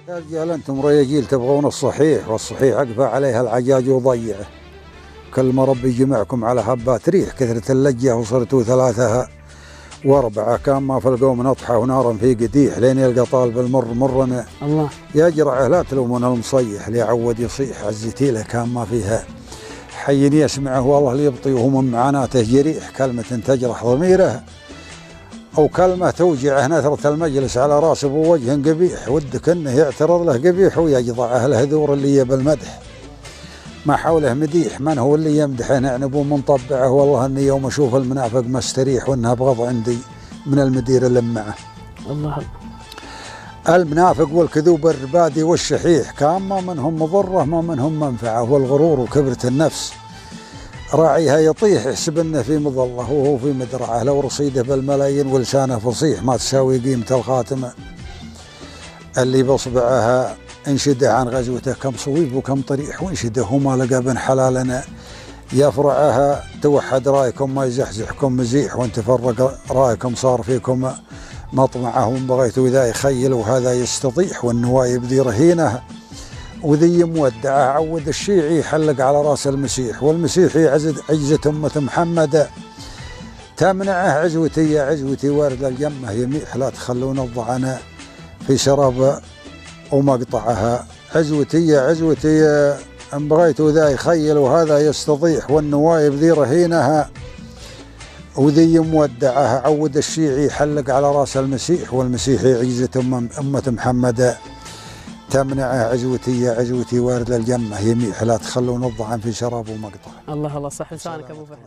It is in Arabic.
يا رجال انتم رياجيل تبغون الصحيح، والصحيح اقفى عليها العجاج وضيعه. كل ما ربي جمعكم على حبات ريح كثرة اللجة وصرتوا ثلاثة واربعة. كان ما في القوم نطحة ونارا في قديح لين يلقى طالب المر مرنا. الله يا جرعه لا تلومون المصيح ليعود يصيح. عزتي له كان ما فيها حي يسمعه والله ليبطي وهو من معاناته جريح. كلمة تجرح ضميره أو كلمة توجعه نثرة المجلس على راسه بوجه قبيح. ودك انه يعترض له قبيح ويجضعه الهذور اللي يبى المدح ما حوله مديح. من هو اللي يمدحه نعنبه من طبعه. والله اني يوم اشوف المنافق ما استريح وانها بغض عندي من المدير اللي معه. الله المنافق والكذوب الربادي والشحيح كان ما منهم مضره ما منهم منفعه. والغرور وكبرة النفس راعيها يطيح يحسب انه في مظله وهو في مدرعه. لو رصيده بالملايين ولسانه فصيح ما تساوي قيمه الخاتمه اللي بصبعها انشده عن غزوته. كم صويب وكم طريح وانشده وما لقى بن حلالنا يفرعها. توحد رايكم ما يزحزحكم مزيح وان تفرق رايكم صار فيكم مطمعه. وان بغيتوا ذا يخيل وهذا يستطيح والنوايب ذي رهينه وذي مودعه. عود الشيعي يحلق على راس المسيح والمسيحي عجزة أمة محمد تمنعه. عزوتي يا عزوتي وارد الجمة يميح لا تخلون الضعنا في شراب ومقطعها. عزوتي يا عزوتي ان بغيتوا ذا يخيل وهذا يستطيح والنوايب ذي رهينها وذي مودعه. عود الشيعي يحلق على راس المسيح والمسيحي عجزة أمة محمد تمنعه. عزوتي يا عزوتي وارد الجمة يميح لا تخلون الضعن في شراب ومقطع. الله صح لسانك ابو فهد.